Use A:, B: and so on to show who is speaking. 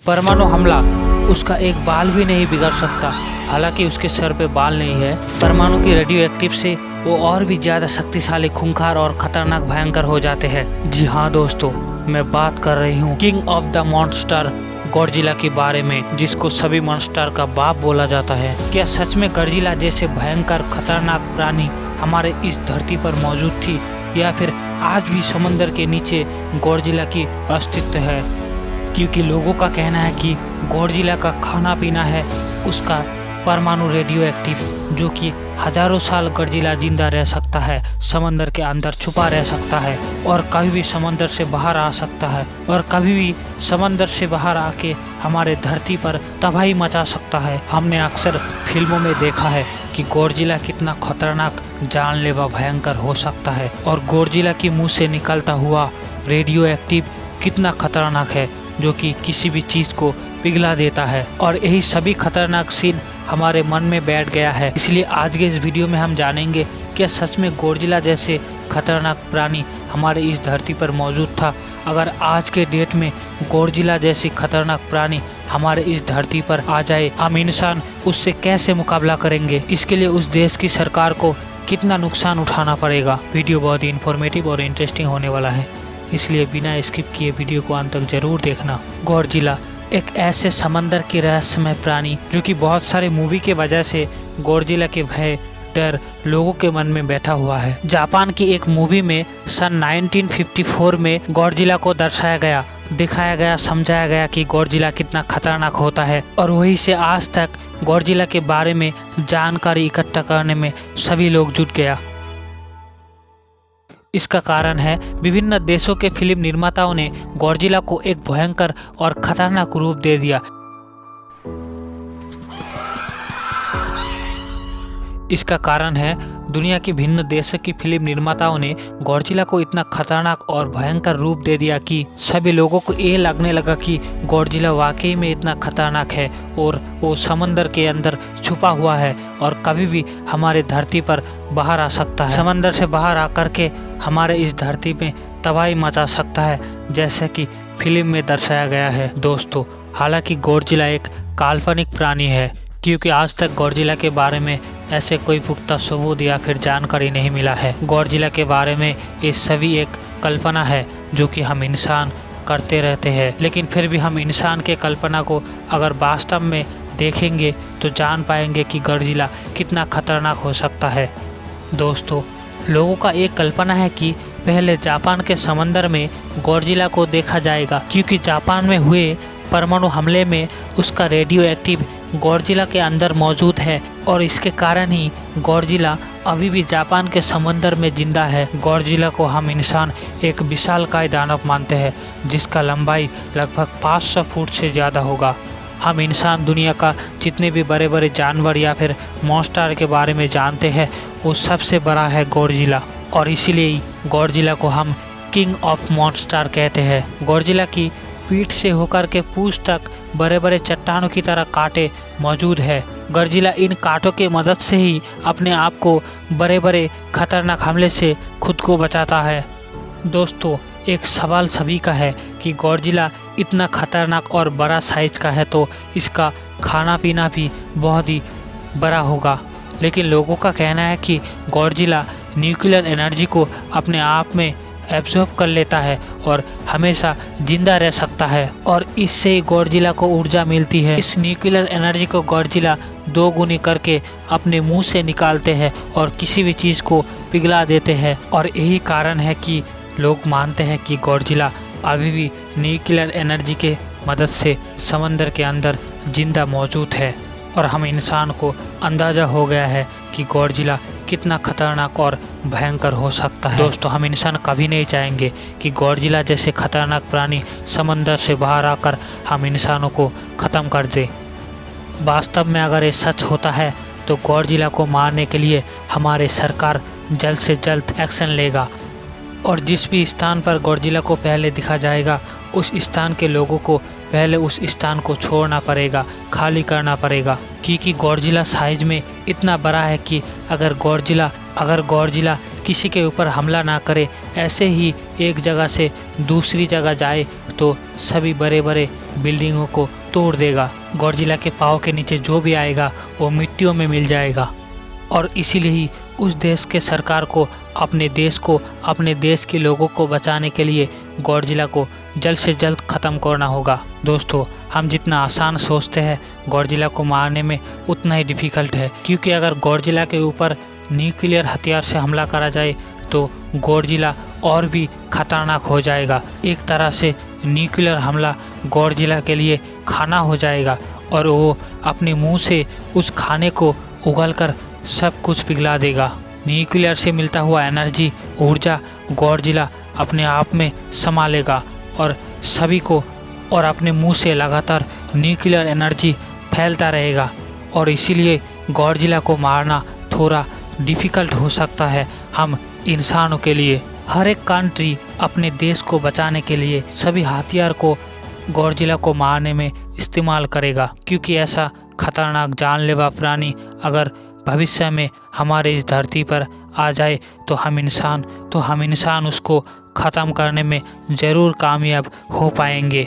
A: परमाणु हमला उसका एक बाल भी नहीं बिगड़ सकता। हालांकि उसके सर पे बाल नहीं है। परमाणु की रेडियो एक्टिव से वो और भी ज्यादा शक्तिशाली, खूंखार और खतरनाक, भयंकर हो जाते हैं। जी हाँ दोस्तों, मैं बात कर रही हूँ king of the monster Godzilla के बारे में, जिसको सभी मॉन्स्टर का बाप बोला जाता है। क्या सच में गॉडजिला जैसे भयंकर खतरनाक प्राणी हमारे इस धरती पर मौजूद थी, या फिर आज भी समंदर के नीचे गॉडजिला की अस्तित्व है? क्योंकि लोगों का कहना है कि गॉडजिला का खाना पीना है उसका परमाणु रेडियो एक्टिव, जो कि हजारों साल गॉडजिला जिंदा रह सकता है, समंदर के अंदर छुपा रह सकता है और कभी भी समंदर से बाहर आ सकता है, और कभी भी समंदर से बाहर आके हमारे धरती पर तबाही मचा सकता है। हमने अक्सर फिल्मों में देखा है कि गॉडजिला कितना खतरनाक, जानलेवा, भयंकर हो सकता है, और गॉडजिला की मुंह से निकलता हुआ रेडियो एक्टिव कितना खतरनाक है, जो कि किसी भी चीज को पिघला देता है। और यही सभी खतरनाक सीन हमारे मन में बैठ गया है। इसलिए आज के इस वीडियो में हम जानेंगे क्या सच में गॉडजिला जैसे खतरनाक प्राणी हमारे इस धरती पर मौजूद था। अगर आज के डेट में गॉडजिला जैसी खतरनाक प्राणी हमारे इस धरती पर आ जाए, हम इंसान उससे कैसे मुकाबला करेंगे? इसके लिए उस देश की सरकार को कितना नुकसान उठाना पड़ेगा? वीडियो बहुत ही इंफॉर्मेटिव और इंटरेस्टिंग होने वाला है, इसलिए बिना स्किप किए वीडियो को अंत तक जरूर देखना। गॉडजिला एक ऐसे समंदर की रहस्यमय प्राणी जो कि बहुत सारे मूवी के वजह से गॉडजिला के भय, डर लोगों के मन में बैठा हुआ है। जापान की एक मूवी में सन 1954 में गॉडजिला को दर्शाया गया, दिखाया गया, समझाया गया कि गॉडजिला कितना खतरनाक होता है, और वहीं से आज तक गॉडजिला के बारे में जानकारी इकट्ठा करने में सभी लोग जुट गया। इसका कारण है विभिन्न देशों के फिल्म निर्माताओं ने गॉडजिला को एक भयंकर और खतरनाक रूप दे दिया। इसका कारण है दुनिया की भिन्न देशों की फिल्म निर्माताओं ने गॉडजिला को इतना खतरनाक और भयंकर रूप दे दिया कि सभी लोगों को ये लगने लगा कि गॉडजिला वाकई में इतना खतरनाक है और वो समंदर के अंदर छुपा हुआ है और कभी भी हमारे धरती पर बाहर आ सकता है। समंदर से बाहर आकर के हमारे इस धरती में तबाही मचा सकता है, जैसे कि फिल्म में दर्शाया गया है। दोस्तों, हालांकि गॉडजिला एक काल्पनिक प्राणी है, क्योंकि आज तक गॉडजिला के बारे में ऐसे कोई पुख्ता सबूत या फिर जानकारी नहीं मिला है। गॉडजिला के बारे में ये सभी एक कल्पना है जो कि हम इंसान करते रहते हैं, लेकिन फिर भी हम इंसान के कल्पना को अगर वास्तव में देखेंगे तो जान पाएंगे कि गॉडजिला कितना खतरनाक हो सकता है। दोस्तों, लोगों का एक कल्पना है कि पहले जापान के समंदर में गॉडजिला को देखा जाएगा, क्योंकि जापान में हुए परमाणु हमले में उसका रेडियो एक्टिव गॉडजिला के अंदर मौजूद है, और इसके कारण ही गॉडजिला अभी भी जापान के समंदर में जिंदा है। गॉडजिला को हम इंसान एक विशालकाय दानव मानते हैं, जिसका लंबाई लगभग 500 फुट से ज़्यादा होगा। हम इंसान दुनिया का जितने भी बड़े बड़े जानवर या फिर मॉन्स्टर के बारे में जानते हैं, वो सबसे बड़ा है गॉडजिला, और इसीलिए गॉडजिला को हम किंग ऑफ मॉन्स्टर कहते हैं। गॉडजिला की पीठ से होकर के पूंछ तक बड़े बड़े चट्टानों की तरह कांटे मौजूद है। गॉडजिला इन कांटों के मदद से ही अपने आप को बड़े बड़े खतरनाक हमले से खुद को बचाता है। दोस्तों, एक सवाल सभी का है कि गॉडजिला इतना खतरनाक और बड़ा साइज का है तो इसका खाना पीना भी बहुत ही बड़ा होगा, लेकिन लोगों का कहना है कि गॉडजिला न्यूक्लियर एनर्जी को अपने आप में एब्जॉर्ब कर लेता है और हमेशा जिंदा रह सकता है, और इससे ही गॉडजिला को ऊर्जा मिलती है। इस न्यूक्लियर एनर्जी को गॉडजिला 2 गुनी करके अपने मुंह से निकालते हैं और किसी भी चीज़ को पिघला देते हैं, और यही कारण है कि लोग मानते हैं कि गॉडजिला अभी भी न्यूक्लियर एनर्जी के मदद से समंदर के अंदर जिंदा मौजूद है, और हम इंसान को अंदाज़ा हो गया है कि गॉडजिला कितना खतरनाक और भयंकर हो सकता है। दोस्तों, हम इंसान कभी नहीं चाहेंगे कि गॉडजिला जैसे खतरनाक प्राणी समंदर से बाहर आकर हम इंसानों को ख़त्म कर दे। वास्तव में अगर ये सच होता है तो गॉडजिला को मारने के लिए हमारे सरकार जल्द से जल्द एक्शन लेगा, और जिस भी स्थान पर गॉडजिला को पहले दिखा जाएगा उस स्थान के लोगों को पहले उस स्थान को छोड़ना पड़ेगा, खाली करना पड़ेगा, क्योंकि गॉडजिला साइज में इतना बड़ा है कि अगर गॉडजिला किसी के ऊपर हमला ना करे, ऐसे ही एक जगह से दूसरी जगह जाए तो सभी बड़े बड़े बिल्डिंगों को तोड़ देगा। गॉडजिला के पाँव के नीचे जो भी आएगा वो मिट्टियों में मिल जाएगा। और इसीलिए ही उस देश के सरकार को अपने देश के लोगों को बचाने के लिए गॉडजिला को जल्द से जल्द ख़त्म करना होगा। दोस्तों, हम जितना आसान सोचते हैं गॉडजिला को मारने में उतना ही डिफ़िकल्ट है, क्योंकि अगर गॉडजिला के ऊपर न्यूक्लियर हथियार से हमला करा जाए तो गॉडजिला और भी खतरनाक हो जाएगा। एक तरह से न्यूक्लियर हमला गॉडजिला के लिए खाना हो जाएगा और वो अपने मुंह से उस खाने को उगलकर सब कुछ पिघला देगा। न्यूक्लियर से मिलता हुआ एनर्जी, ऊर्जा गॉडजिला अपने आप में समा लेगा और सभी को, और अपने मुंह से लगातार न्यूक्लियर एनर्जी फैलता रहेगा। और इसीलिए गॉडजिला को मारना थोड़ा डिफ़िकल्ट हो सकता है हम इंसानों के लिए। हर एक कंट्री अपने देश को बचाने के लिए सभी हथियार को गॉडजिला को मारने में इस्तेमाल करेगा, क्योंकि ऐसा खतरनाक जानलेवा प्राणी अगर भविष्य में हमारे इस धरती पर आ जाए तो हम इंसान उसको ख़त्म करने में ज़रूर कामयाब हो पाएंगे।